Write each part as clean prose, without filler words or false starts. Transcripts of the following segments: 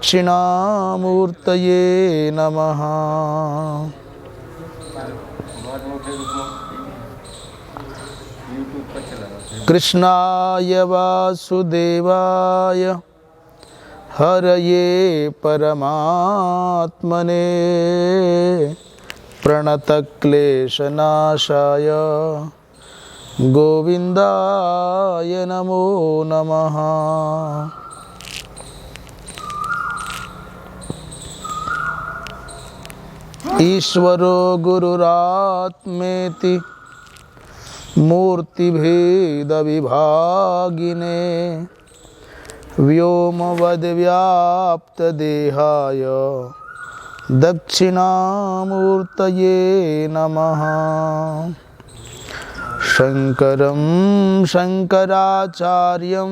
दक्षिणामूर्तये नमः। कृष्णाय वासुदेवाय हरये परमात्मने प्रणतक्लेशनाशाय गोविन्दाय नमो नमः। ईश्वरो गुरुरात्मेति मूर्तिभेदविभागिने व्योमवद्व्याप्तदेहाय दक्षिणामूर्तये नमः। शङ्करं शङ्कराचार्यं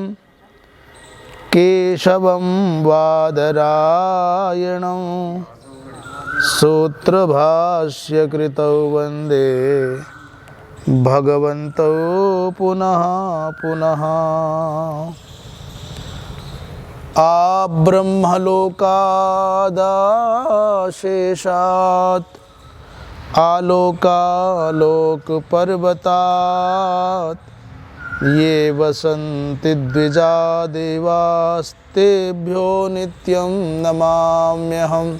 केशवं बादरायणं सूत्रभाष्यकृतौ वन्दे भगवन्तौ पुनः पुनः। आब्रह्मलोकादाशेषात् आलोकालोकपर्वतात् ये वसन्ति द्विजा देवास्तेभ्यो नित्यं नमाम्यहम्।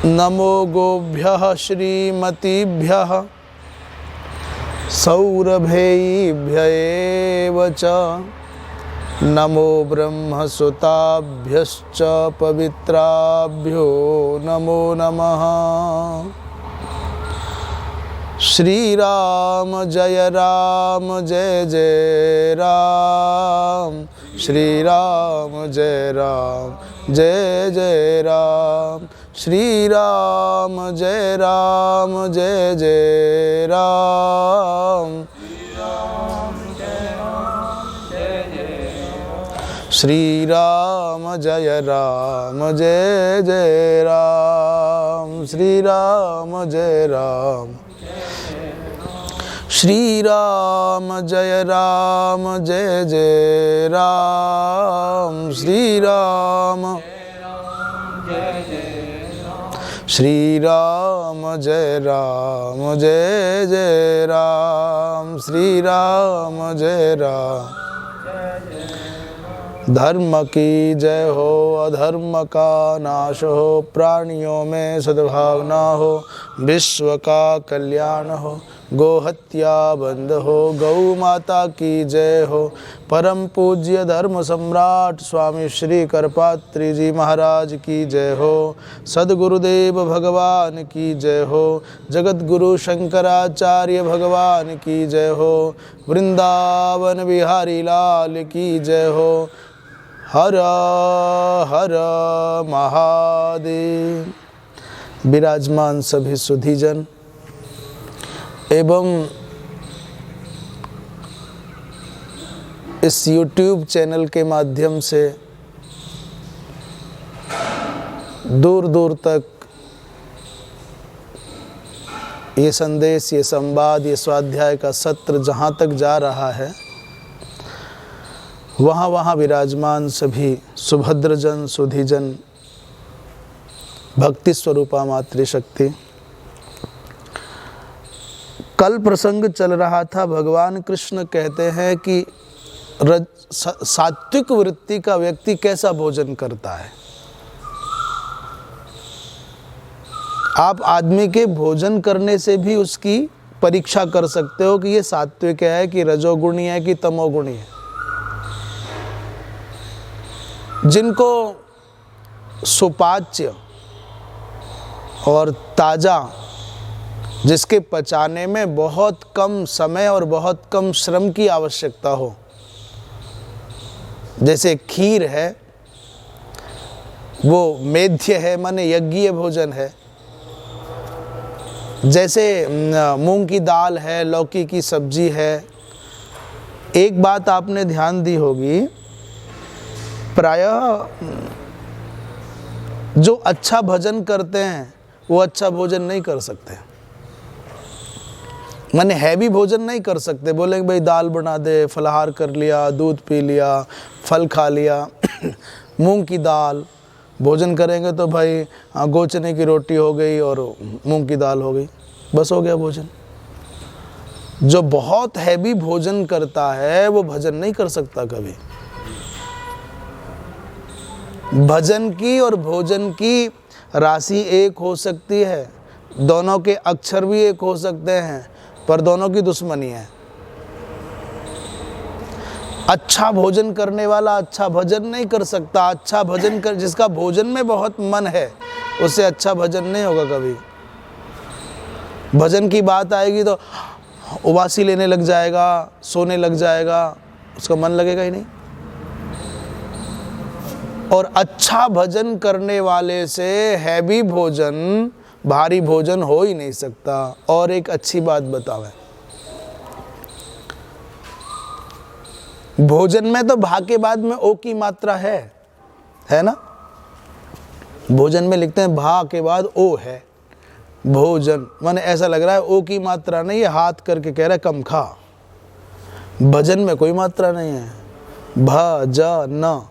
नमो गोभ्यः श्रीमतीभ्यः सौरभेभ्य एव च नमो ब्रह्मसुताभ्यश्च पवित्राभ्यो नमो नमः। श्रीराम जय जय राम, श्रीराम जय जय राम, श्रीराम जय जय राम, श्रीराम जय जय राम, श्रीराम जय श्रीराम जय जय राम, श्रीराम श्रीराम जय जय राम, श्रीराम जय धर्म की जय हो, अधर्म का नाश हो, प्राणियों में सद्भावना हो, विश्व का कल्याण हो, गोहत्या बंद हो, गौ माता की जय हो। परम पूज्य धर्म सम्राट स्वामी श्री करपात्री जी महाराज की जय हो। सद्गुरुदेव भगवान की जय हो। जगत गुरु शंकराचार्य भगवान की जय हो। वृंदावन बिहारी लाल की जय हो। हर हर महादेव। विराजमान सभी सुधीजन एवं इस YouTube चैनल के माध्यम से दूर दूर तक ये संदेश, ये संवाद, ये स्वाध्याय का सत्र जहाँ तक जा रहा है, वहाँ वहाँ विराजमान सभी सुभद्रजन, सुधीजन, भक्ति स्वरूपा मातृशक्ति। कल प्रसंग चल रहा था, भगवान कृष्ण कहते हैं कि सात्विक वृत्ति का व्यक्ति कैसा भोजन करता है। आप आदमी के भोजन करने से भी उसकी परीक्षा कर सकते हो कि ये सात्विक है कि रजोगुणी है कि तमोगुणी है। जिनको सुपाच्य और ताजा, जिसके पचाने में बहुत कम समय और बहुत कम श्रम की आवश्यकता हो, जैसे खीर है, वो मेध्य है, माने यज्ञीय भोजन है। जैसे मूंग की दाल है, लौकी की सब्जी है। एक बात आपने ध्यान दी होगी, प्रायः जो अच्छा भजन करते हैं वो अच्छा भोजन नहीं कर सकते, माने हैवी भोजन नहीं कर सकते। बोले कि भाई दाल बना दे, फलाहार कर लिया, दूध पी लिया, फल खा लिया, मूंग की दाल भोजन करेंगे तो भाई गोचने की रोटी हो गई और मूंग की दाल हो गई, बस हो गया भोजन। जो बहुत हैवी भोजन करता है वो भजन नहीं कर सकता कभी। भजन की और भोजन की राशि एक हो सकती है, दोनों के अक्षर भी एक हो सकते हैं, पर दोनों की दुश्मनी है। अच्छा भोजन करने वाला अच्छा भजन नहीं कर सकता। अच्छा भजन कर, जिसका भोजन में बहुत मन है उससे अच्छा भजन नहीं होगा कभी। भजन की बात आएगी तो उबासी लेने लग जाएगा, सोने लग जाएगा, उसका मन लगेगा ही नहीं। और अच्छा भजन करने वाले से हैवी भोजन, भारी भोजन हो ही नहीं सकता। और एक अच्छी बात बतावें, भोजन में तो भा के बाद में ओ की मात्रा है ना। भोजन में लिखते हैं भा के बाद ओ है। भोजन माने ऐसा लग रहा है ओ की मात्रा नहीं है, हाथ करके कह रहा है कम खा। भजन में कोई मात्रा नहीं है, भ ज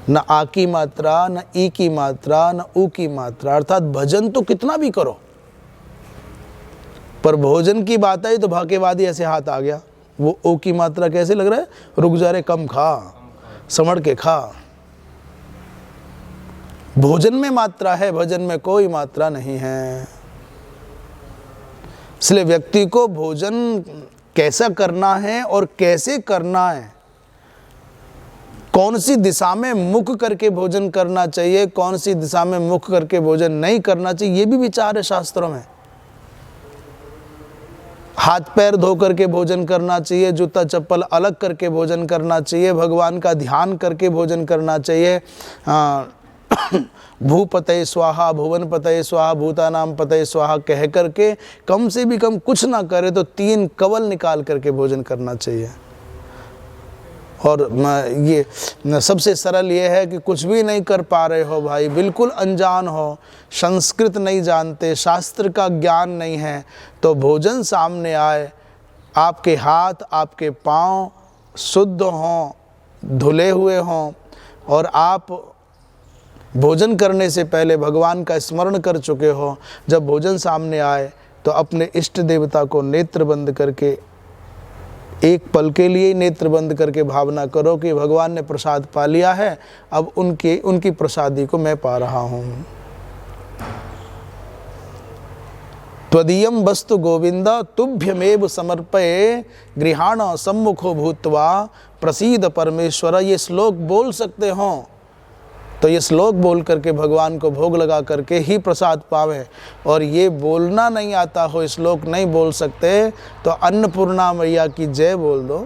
न आ की मात्रा, न ई की मात्रा, न ऊ की मात्रा। अर्थात भजन तो कितना भी करो, पर भोजन की बात आई तो भा के बाद ही ऐसे हाथ आ गया। वो ओ की मात्रा कैसे लग रहा है, रुक जा रे, कम खा, समझ के खा। भोजन में मात्रा है, भजन में कोई मात्रा नहीं है। इसलिए व्यक्ति को भोजन कैसा करना है और कैसे करना है, कौन सी दिशा में मुख करके भोजन करना चाहिए, कौन सी दिशा में मुख करके भोजन नहीं करना चाहिए, ये भी विचार है शास्त्रों में। हाथ पैर धो करके भोजन करना चाहिए, जूता चप्पल अलग करके भोजन करना चाहिए, भगवान का ध्यान करके भोजन करना चाहिए। भूपतये स्वाहा, भुवन पतये स्वाहा, भूतानाम पतये स्वाहा कह करके कम से भी कम कुछ ना करे तो 3 कवल निकाल करके भोजन करना चाहिए। और ये सबसे सरल ये है कि कुछ भी नहीं कर पा रहे हो भाई, बिल्कुल अनजान हो, संस्कृत नहीं जानते, शास्त्र का ज्ञान नहीं है, तो भोजन सामने आए, आपके हाथ आपके पाँव शुद्ध हों, धुले हुए हों, और आप भोजन करने से पहले भगवान का स्मरण कर चुके हो। जब भोजन सामने आए तो अपने इष्ट देवता को नेत्र बंद करके, एक पल के लिए नेत्र बंद करके भावना करो कि भगवान ने प्रसाद पा लिया है, अब उनकी प्रसादी को मैं पा रहा हूँ। त्वदीयं वस्तु गोविंद तुभ्यमेव समर्पये गृहाण सम्मुखो भूत्वा प्रसीद परमेश्वर। ये श्लोक बोल सकते हो तो ये श्लोक बोल करके भगवान को भोग लगा करके ही प्रसाद पावें। और ये बोलना नहीं आता हो, श्लोक नहीं बोल सकते, तो अन्नपूर्णा मैया की जय बोल दो,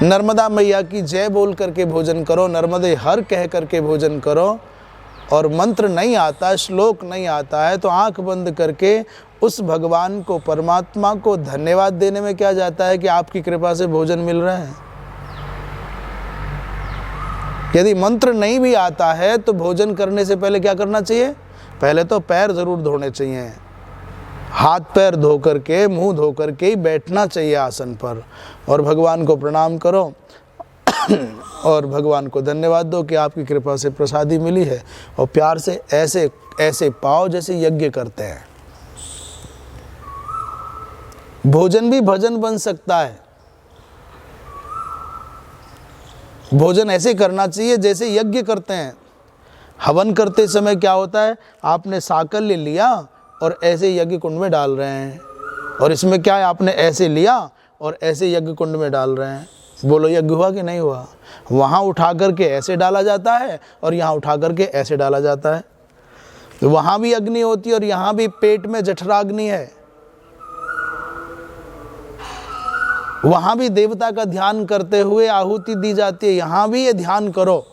नर्मदा मैया की जय बोल करके भोजन करो, नर्मदे हर कह करके भोजन करो। और मंत्र नहीं आता, श्लोक नहीं आता है तो आंख बंद करके उस भगवान को, परमात्मा को धन्यवाद देने में क्या जाता है कि आपकी कृपा से भोजन मिल रहा है। यदि मंत्र नहीं भी आता है तो भोजन करने से पहले क्या करना चाहिए, पहले तो पैर जरूर धोने चाहिए, हाथ पैर धो करके, मुंह धो करके ही बैठना चाहिए आसन पर, और भगवान को प्रणाम करो और भगवान को धन्यवाद दो कि आपकी कृपा से प्रसादी मिली है। और प्यार से ऐसे ऐसे पाओ जैसे यज्ञ करते हैं। भोजन भी भजन बन सकता है। भोजन ऐसे करना चाहिए जैसे यज्ञ करते हैं। हवन करते समय क्या होता है, आपने साकल्य लिया और ऐसे यज्ञ कुंड में डाल रहे हैं, और इसमें क्या है, आपने ऐसे लिया और ऐसे यज्ञ कुंड में डाल रहे हैं। बोलो यज्ञ हुआ कि नहीं हुआ। वहाँ उठा करके ऐसे डाला जाता है और यहाँ उठा करके ऐसे डाला जाता है, तो वहाँ भी अग्नि होती है और यहाँ भी पेट में जठराग्नि है। वहाँ भी देवता का ध्यान करते हुए आहुति दी जाती है, यहाँ भी ये ध्यान करो।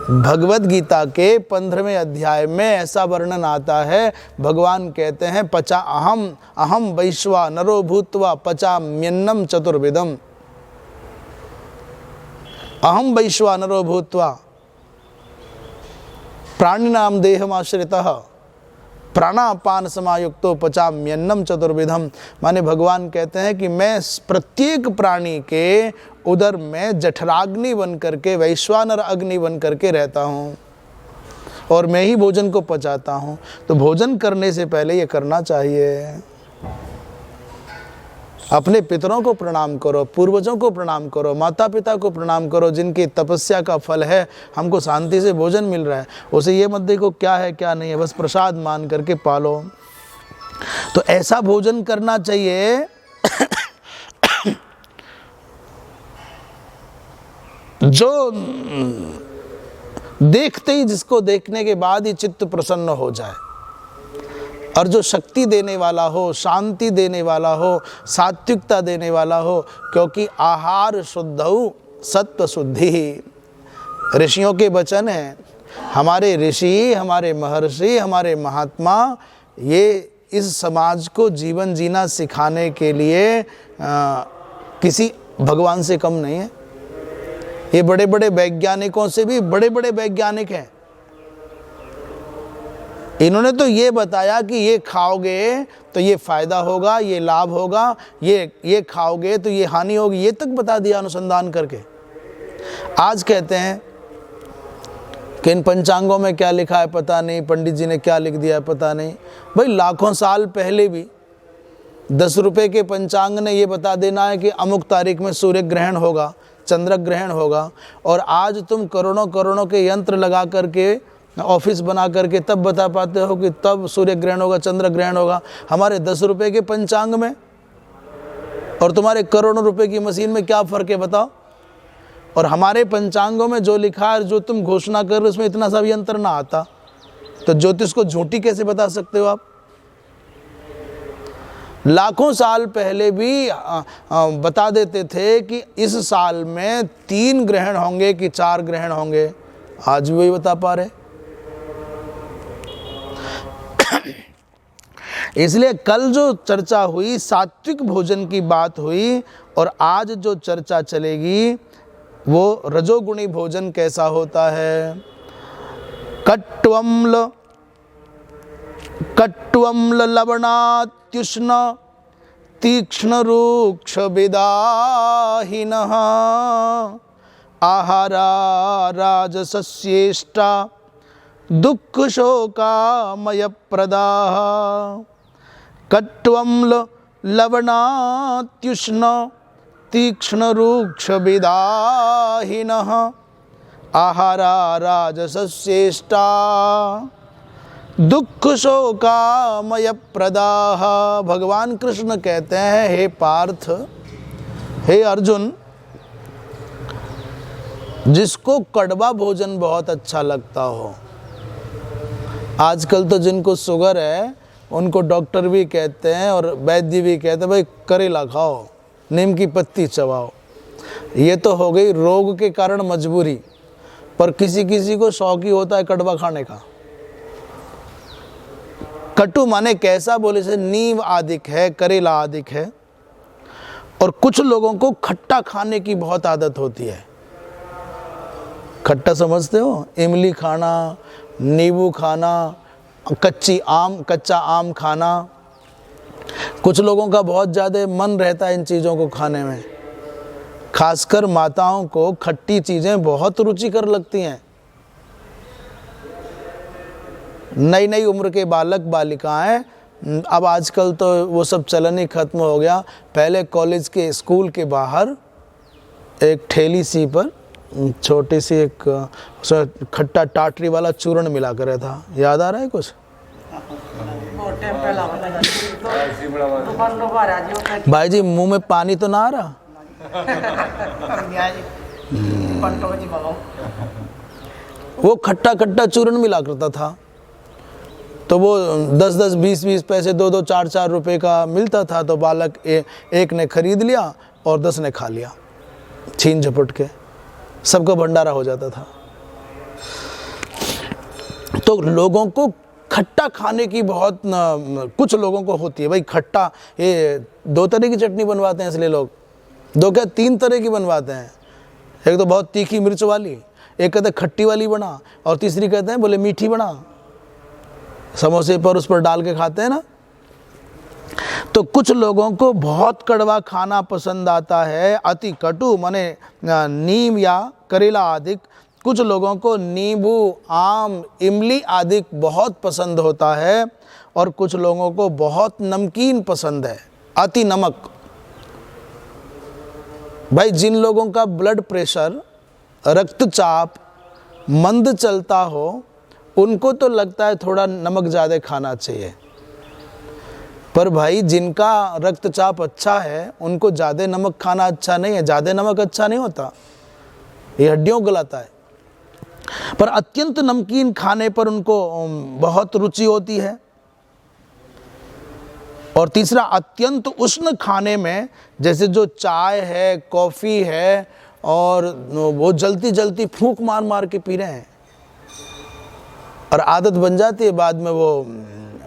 भगवत गीता के 15वें अध्याय में ऐसा वर्णन आता है, भगवान कहते हैं पचा अहम वैश्वा नरो भूत्वा पचाम्यन्नम चतुर्विधम। अहम वैश्वा नरो भूत्वा प्राणिनाम देहमाश्रितः प्राणापान समायुक्तो पचाम्यन्नम चतुर्विधम। माने भगवान कहते हैं कि मैं प्रत्येक प्राणी के उदर में जठराग्नि बन करके, वैश्वानर अग्नि बन करके रहता हूँ और मैं ही भोजन को पचाता हूँ। तो भोजन करने से पहले ये करना चाहिए। अपने पितरों को प्रणाम करो, पूर्वजों को प्रणाम करो, माता पिता को प्रणाम करो, जिनकी तपस्या का फल है हमको शांति से भोजन मिल रहा है। उसे ये मत देखो क्या है क्या नहीं है, बस प्रसाद मान करके पालो। तो ऐसा भोजन करना चाहिए जो देखते ही, जिसको देखने के बाद ही चित्त प्रसन्न हो जाए, और जो शक्ति देने वाला हो, शांति देने वाला हो, सात्विकता देने वाला हो। क्योंकि आहार शुद्धौ सत्व शुद्धि, ऋषियों के वचन हैं। हमारे ऋषि, हमारे महर्षि, हमारे महात्मा ये इस समाज को जीवन जीना सिखाने के लिए किसी भगवान से कम नहीं है। ये बड़े बड़े वैज्ञानिकों से भी बड़े बड़े वैज्ञानिक हैं। इन्होंने तो ये बताया कि ये खाओगे तो ये फायदा होगा, ये लाभ होगा, ये खाओगे तो ये हानि होगी, ये तक बता दिया अनुसंधान करके। आज कहते हैं कि इन पंचांगों में क्या लिखा है पता नहीं, पंडित जी ने क्या लिख दिया है पता नहीं। भाई लाखों साल पहले भी 10 रुपए के पंचांग ने ये बता देना है कि अमुक तारीख में सूर्य ग्रहण होगा, चंद्र ग्रहण होगा, और आज तुम करोड़ों करोड़ों के यंत्र लगा करके, ऑफिस बना करके तब बता पाते हो कि तब सूर्य ग्रहण होगा, चंद्र ग्रहण होगा। हमारे 10 रुपए के पंचांग में और तुम्हारे करोड़ों रुपए की मशीन में क्या फ़र्क है बताओ। और हमारे पंचांगों में जो लिखा है, जो तुम घोषणा कर रहे हो, उसमें इतना सा भी अंतर ना आता, तो ज्योतिष को झूठी कैसे बता सकते हो आप। लाखों साल पहले भी बता देते थे कि इस साल में 3 ग्रहण होंगे कि 4 ग्रहण होंगे, आज भी वही बता पा रहे। इसलिए कल जो चर्चा हुई सात्विक भोजन की बात हुई, और आज जो चर्चा चलेगी वो रजोगुणी भोजन कैसा होता है। कट्वम्ल लवणात्युष्ण तीक्ष्ण रूक्ष विदाहिनः आहारा राजसस्येष्टा दुःख शोकामय प्रदाः। कट्वम्ल लवणात्युष्ण तीक्ष्ण रूक्ष विदाहिनः आहारा राजसस्येष्टा दुःख शोकामय प्रदाः। भगवान कृष्ण कहते हैं, हे पार्थ, हे अर्जुन, जिसको कड़वा भोजन बहुत अच्छा लगता हो। आजकल तो जिनको शुगर है उनको डॉक्टर भी कहते हैं और वैद्य भी कहते हैं, भाई करेला खाओ, नीम की पत्ती चबाओ। ये तो हो गई रोग के कारण मजबूरी, पर किसी किसी को शौक ही होता है कड़वा खाने का। कटु माने कैसा, बोले से नीम आदिक है, करेला आदिक है। और कुछ लोगों को खट्टा खाने की बहुत आदत होती है। खट्टा समझते हो, इमली खाना, नींबू खाना, कच्चा आम खाना। कुछ लोगों का बहुत ज़्यादा मन रहता है इन चीज़ों को खाने में। खासकर माताओं को खट्टी चीज़ें बहुत रुचिकर लगती हैं। नई नई उम्र के बालक बालिकाएं, अब आजकल तो वो सब चलन ही खत्म हो गया। पहले कॉलेज के स्कूल के बाहर एक ठेली सी पर छोटी सी एक उसमें खट्टा टाटरी वाला चूर्ण मिला कर था। याद आ रहा है कुछ? भाई जी मुंह में पानी तो ना आ रहा? वो खट्टा खट्टा चूर्ण मिला करता था, तो वो 10-10, 20-20 पैसे, 2-2, 4-4 रुपए का मिलता था। तो बालक एक ने खरीद लिया और 10 ने खा लिया, छीन झपट के सबका भंडारा हो जाता था। तो लोगों को खट्टा खाने की बहुत कुछ लोगों को होती है। भाई खट्टा, ये 2 तरह की चटनी बनवाते हैं इसलिए लोग, 2 क्या 3 तरह की बनवाते हैं। एक तो बहुत तीखी मिर्च वाली, एक कहते हैं खट्टी वाली बना, और तीसरी कहते हैं बोले मीठी बना। समोसे पर उस पर डाल के खाते हैं ना। तो कुछ लोगों को बहुत कड़वा खाना पसंद आता है, अति कटु माने नीम या करेला आदि। कुछ लोगों को नींबू, आम, इमली आदि बहुत पसंद होता है, और कुछ लोगों को बहुत नमकीन पसंद है, अति नमक। भाई जिन लोगों का ब्लड प्रेशर, रक्तचाप मंद चलता हो, उनको तो लगता है थोड़ा नमक ज़्यादा खाना चाहिए, पर भाई जिनका रक्तचाप अच्छा है उनको ज़्यादा नमक खाना अच्छा नहीं है। ज़्यादा नमक अच्छा नहीं होता, ये हड्डियों को गलाता है। पर अत्यंत नमकीन खाने पर उनको बहुत रुचि होती है। और तीसरा, अत्यंत उष्ण खाने में, जैसे जो चाय है, कॉफ़ी है, और वो जलती जलती फूंक मार मार के पी रहे हैं, और आदत बन जाती है, बाद में वो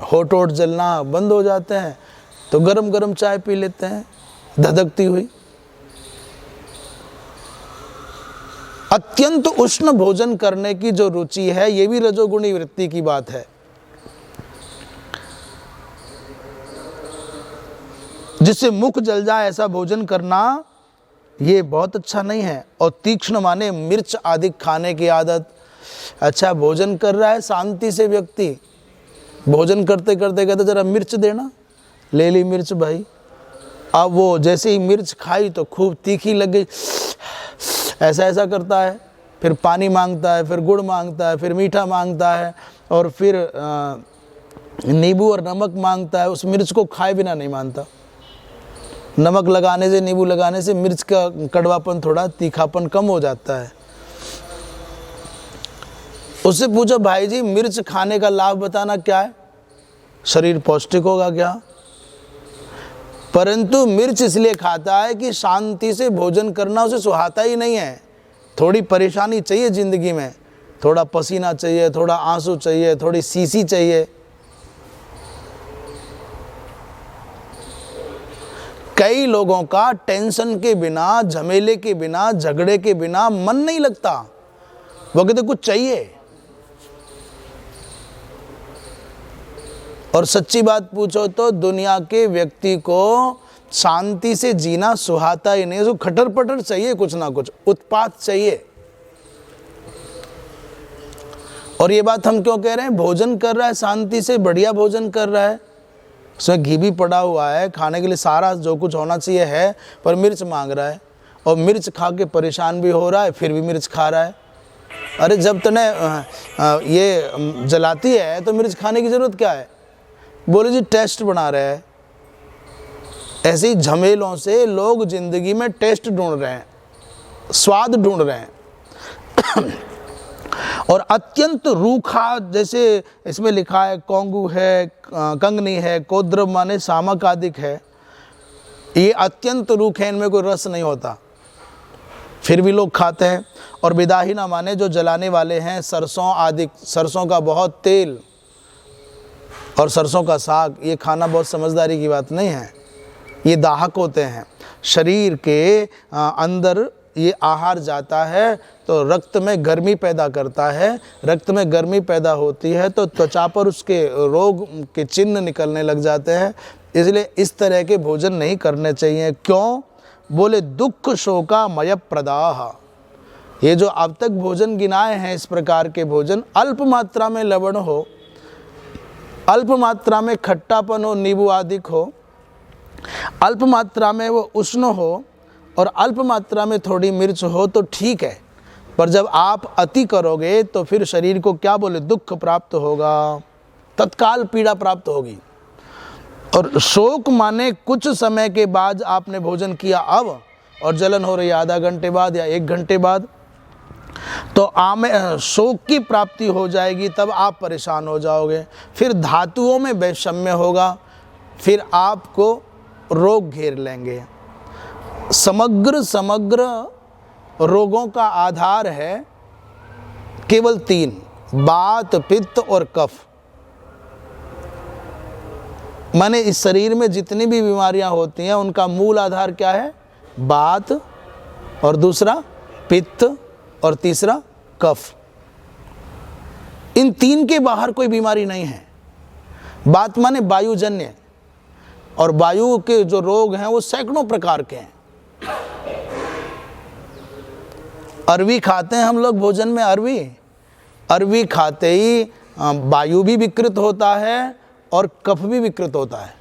होठ वोट जलना बंद हो जाते हैं, तो गरम गरम चाय पी लेते हैं धधकती हुई। अत्यंत उष्ण भोजन करने की जो रुचि है, ये भी रजोगुणी वृत्ति की बात है। जिससे मुख जल जाए ऐसा भोजन करना ये बहुत अच्छा नहीं है। और तीक्ष्ण माने मिर्च आदि खाने की आदत। अच्छा, भोजन कर रहा है शांति से व्यक्ति, भोजन करते करते कहते जरा मिर्च देना, ले ली मिर्च भाई। अब वो जैसे ही मिर्च खाई तो खूब तीखी लग गई, ऐसा ऐसा करता है, फिर पानी मांगता है, फिर गुड़ मांगता है, फिर मीठा मांगता है, और फिर नींबू और नमक मांगता है। उस मिर्च को खाए बिना नहीं मानता। नमक लगाने से, नींबू लगाने से मिर्च का कड़वापन, थोड़ा तीखापन कम हो जाता है। उससे पूछो, भाई जी मिर्च खाने का लाभ बताना क्या है, शरीर पौष्टिक होगा क्या? परंतु मिर्च इसलिए खाता है कि शांति से भोजन करना उसे सुहाता ही नहीं है। थोड़ी परेशानी चाहिए जिंदगी में, थोड़ा पसीना चाहिए, थोड़ा आंसू चाहिए, थोड़ी सीसी चाहिए। कई लोगों का टेंशन के बिना, झमेले के बिना, झगड़े के बिना मन नहीं लगता। वो कहते कुछ चाहिए। और सच्ची बात पूछो तो दुनिया के व्यक्ति को शांति से जीना सुहाता ही नहीं, उसको खटर पटर चाहिए, कुछ ना कुछ उत्पात चाहिए। और ये बात हम क्यों कह रहे हैं? भोजन कर रहा है शांति से, बढ़िया भोजन कर रहा है, उसमें घी भी पड़ा हुआ है, खाने के लिए सारा जो कुछ होना चाहिए है, पर मिर्च मांग रहा है, और मिर्च खा के परेशान भी हो रहा है, फिर भी मिर्च खा रहा है। अरे जब तूने ये जलाती है तो मिर्च खाने की जरूरत क्या है? बोले जी टेस्ट बना रहे हैं। ऐसे ही झमेलों से लोग जिंदगी में टेस्ट ढूंढ रहे हैं, स्वाद ढूंढ रहे हैं। और अत्यंत रूखा, जैसे इसमें लिखा है कोंगू है, कंगनी है, कोद्रव माने सामक आदिक है, ये अत्यंत रूखे, इनमें कोई रस नहीं होता, फिर भी लोग खाते हैं। और विदाहिना माने जो जलाने वाले हैं, सरसों आदि, सरसों का बहुत तेल और सरसों का साग, ये खाना बहुत समझदारी की बात नहीं है, ये दाहक होते हैं। शरीर के अंदर ये आहार जाता है तो रक्त में गर्मी पैदा करता है, रक्त में गर्मी पैदा होती है तो त्वचा पर उसके रोग के चिन्ह निकलने लग जाते हैं। इसलिए इस तरह के भोजन नहीं करने चाहिए। क्यों? बोले दुख शोकामय प्रदाह। ये जो अब तक भोजन गिनाए हैं, इस प्रकार के भोजन, अल्प मात्रा में लवण हो, अल्प मात्रा में खट्टापन हो, नींबू आदि हो, अल्प मात्रा में वो उष्ण हो, और अल्प मात्रा में थोड़ी मिर्च हो तो ठीक है। पर जब आप अति करोगे तो फिर शरीर को क्या बोले, दुख प्राप्त होगा, तत्काल पीड़ा प्राप्त होगी। और शोक माने कुछ समय के बाद आपने भोजन किया अब, और जलन हो रही है आधा घंटे बाद या 1 घंटे बाद, तो शोक की प्राप्ति हो जाएगी, तब आप परेशान हो जाओगे। फिर धातुओं में वैषम्य होगा, फिर आपको रोग घेर लेंगे। समग्र रोगों का आधार है केवल 3, वात, पित्त और कफ। माने इस शरीर में जितनी भी बीमारियां होती हैं उनका मूल आधार क्या है? वात, और दूसरा पित्त, और तीसरा कफ। इन 3 के बाहर कोई बीमारी नहीं है। बात माने वायुजन्य, और वायु के जो रोग हैं वो सैकड़ों प्रकार के हैं। अरवी खाते हैं हम लोग भोजन में, अरवी खाते ही वायु भी विकृत होता है और कफ भी विकृत होता है।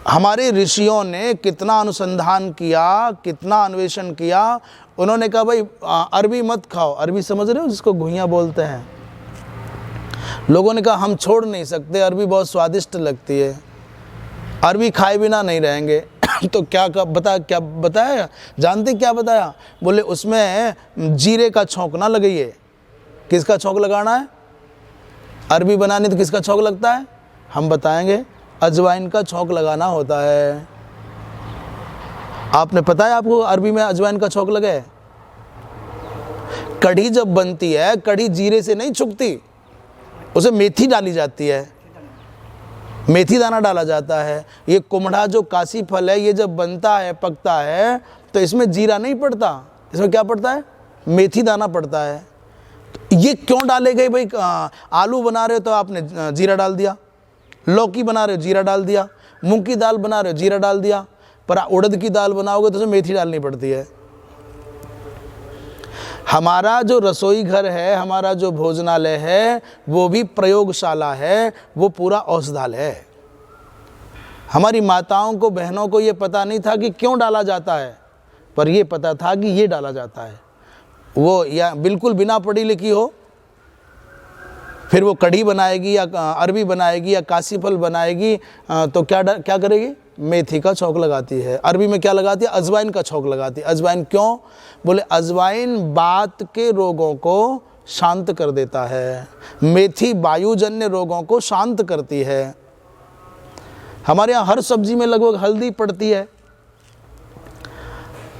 हमारे ऋषियों ने कितना अनुसंधान किया, कितना अन्वेषण किया। उन्होंने कहा भाई अरवी मत खाओ। अरवी समझ रहे हो, जिसको घुइयां बोलते हैं। लोगों ने कहा हम छोड़ नहीं सकते, अरवी बहुत स्वादिष्ट लगती है, अरवी खाए बिना नहीं रहेंगे। तो क्या बताया, जानते क्या बताया? बोले उसमें जीरे का छौंक ना लगाइए। किसका छौंक लगाना है? अरवी बनानी तो किसका छौंक लगता है? हम बताएंगे, अजवाइन का छौंक लगाना होता है। आपने पता है आपको अरबी में अजवाइन का छौंक लगे? कढ़ी जब बनती है, कढ़ी जीरे से नहीं छुकती, उसे मेथी डाली जाती है, मेथी दाना डाला जाता है। ये कुम्हड़ा जो काशी फल है, ये जब बनता है, पकता है, तो इसमें जीरा नहीं पड़ता, इसमें क्या पड़ता है? मेथी दाना पड़ता है। तो ये क्यों डाले गए भाई? आलू बना रहे हो तो आपने जीरा डाल दिया, लौकी बना रहे हो जीरा डाल दिया, मूंग की दाल बना रहे हो जीरा डाल दिया, पर उड़द की दाल बनाओगे तो उसमें मेथी डालनी पड़ती है। हमारा जो रसोई घर है, हमारा जो भोजनालय है, वो भी प्रयोगशाला है, वो पूरा औषधालय है। हमारी माताओं को, बहनों को ये पता नहीं था कि क्यों डाला जाता है, पर ये पता था कि ये डाला जाता है। वो या बिल्कुल बिना पढ़ी लिखी हो, फिर वो कढ़ी बनाएगी या अरबी बनाएगी या काशी फल बनाएगी, तो क्या करेगी? मेथी का छौंक लगाती है। अरबी में क्या लगाती है? अजवाइन का छौंक लगाती है। अजवाइन क्यों? बोले अजवाइन बात के रोगों को शांत कर देता है, मेथी वायुजन्य रोगों को शांत करती है। हमारे यहाँ हर सब्जी में लगभग हल्दी पड़ती है।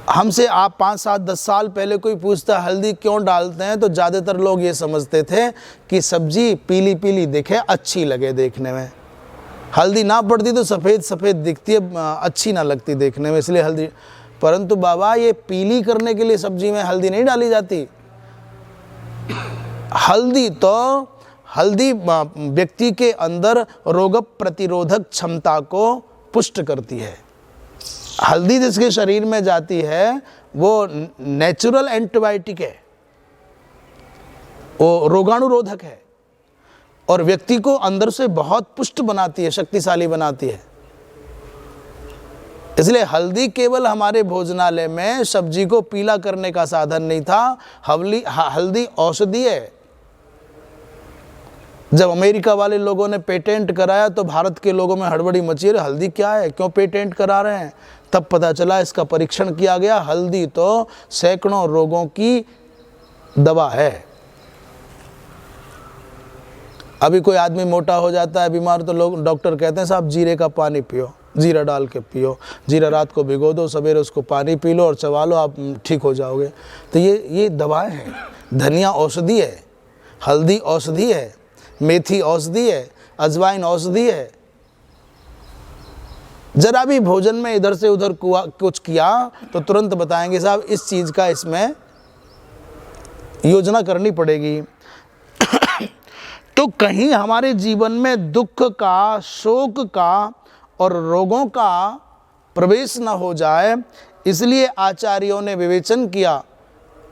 हमसे आप 5, 7, 10 साल पहले कोई पूछता हल्दी क्यों डालते हैं, तो ज़्यादातर लोग ये समझते थे कि सब्जी पीली पीली दिखे, अच्छी लगे देखने में। हल्दी ना पड़ती तो सफ़ेद सफ़ेद दिखती है, अच्छी ना लगती देखने में, इसलिए हल्दी। परंतु बाबा, ये पीली करने के लिए सब्जी में हल्दी नहीं डाली जाती। हल्दी व्यक्ति के अंदर रोग प्रतिरोधक क्षमता को पुष्ट करती है। हल्दी जिसके शरीर में जाती है वो नेचुरल एंटीबायोटिक है, वो रोगाणुरोधक है और व्यक्ति को अंदर से बहुत पुष्ट बनाती है, शक्तिशाली बनाती है। इसलिए हल्दी केवल हमारे भोजनालय में सब्जी को पीला करने का साधन नहीं था, हल्दी औषधि है। जब अमेरिका वाले लोगों ने पेटेंट कराया तो भारत के लोगों में हड़बड़ी मची, रही हल्दी क्या है, क्यों पेटेंट करा रहे हैं? तब पता चला, इसका परीक्षण किया गया, हल्दी तो सैकड़ों रोगों की दवा है। अभी कोई आदमी मोटा हो जाता है, बीमार, तो लोग, डॉक्टर कहते हैं साहब जीरे का पानी पियो, जीरा डाल के पियो, जीरा रात को भिगो दो, सवेरे उसको पानी पी लो और चबा लो, आप ठीक हो जाओगे। तो ये दवाएं हैं। धनिया औषधि है, हल्दी औषधि है, मेथी औषधि है, अजवाइन औषधि है। जरा भी भोजन में इधर से उधर कुछ किया तो तुरंत बताएंगे साहब इस चीज का इसमें योजना करनी पड़ेगी। तो कहीं हमारे जीवन में दुख का, शोक का और रोगों का प्रवेश न हो जाए, इसलिए आचार्यों ने विवेचन किया,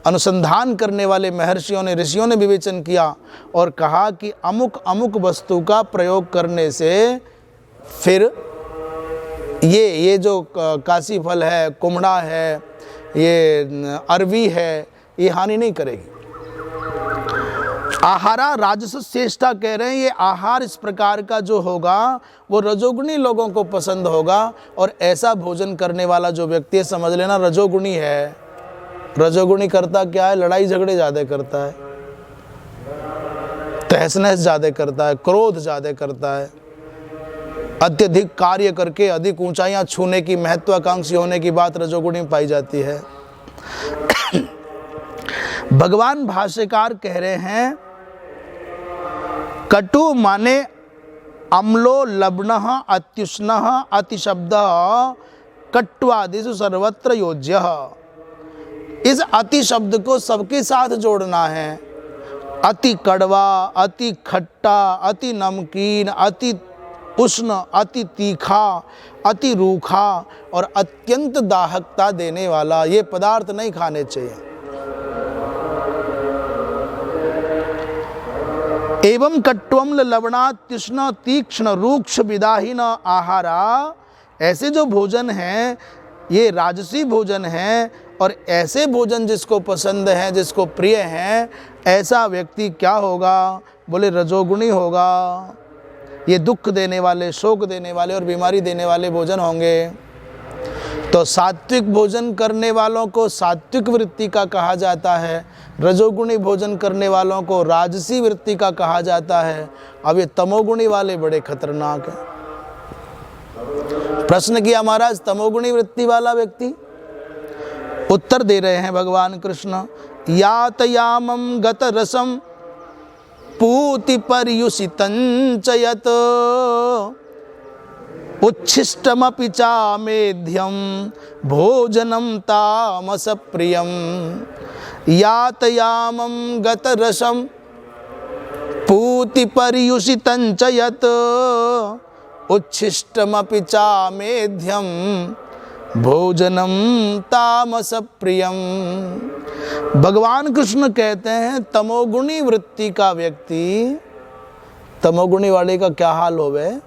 अनुसंधान करने वाले महर्षियों ने, ऋषियों ने विवेचन किया और कहा कि अमुक अमुक वस्तु का प्रयोग करने से फिर ये जो काशी फल है, कुम्हड़ा है, ये अरवी है, ये हानि नहीं करेगी। आहारा राजस श्रेष्ठा कह रहे हैं, ये आहार इस प्रकार का जो होगा वो रजोगुणी लोगों को पसंद होगा, और ऐसा भोजन करने वाला जो व्यक्ति है, समझ लेना रजोगुणी है। रजोगुणी करता क्या है? लड़ाई झगड़े ज्यादा करता है, तहस नहस ज्यादा करता है, क्रोध ज्यादा करता है, अत्यधिक कार्य करके अधिक ऊंचाइयां छूने की, महत्वाकांक्षी होने की बात रजोगुणी में पाई जाती है। भगवान भाष्यकार कह रहे हैं, कटु माने अम्लो लवणः अत्युष्णः अतिशब्दः कट्वादिषु सर्वत्र योज्यः। इस अति शब्द को सबके साथ जोड़ना है। अति कड़वा, अति खट्टा, अति नमकीन, अति उष्ण, अति तीखा, अति रूखा और अत्यंत दाहकता देने वाला ये पदार्थ नहीं खाने चाहिए। एवं कट्वम्ल लवणात् तीक्ष्ण तीक्ष्ण रूक्ष विदाहीन आहारा, ऐसे जो भोजन हैं ये राजसी भोजन हैं, और ऐसे भोजन जिसको पसंद है, जिसको प्रिय है, ऐसा व्यक्ति क्या होगा? बोले रजोगुणी होगा। ये दुख देने वाले, शोक देने वाले और बीमारी देने वाले भोजन होंगे। तो सात्विक भोजन करने वालों को सात्विक वृत्ति का कहा जाता है, रजोगुणी भोजन करने वालों को राजसी वृत्ति का कहा जाता है। अब ये तमोगुणी वाले बड़े खतरनाक हैं। प्रश्न किया महाराज, तमोगुणी वृत्ति वाला व्यक्ति? उत्तर दे रहे हैं भगवान कृष्ण, यातयामं गत रसम पूति पर्युषितं च यत् उच्छिष्टमपि चामेध्यं भोजनं तामस प्रियं। यातयामं गत रसम पूति पर्युषितं च यत् उच्छिष्टमपि चामेध्यं भोजनम तामस प्रियम। भगवान कृष्ण कहते हैं तमोगुणी वृत्ति का व्यक्ति, तमोगुणी वाले का क्या हाल होवे?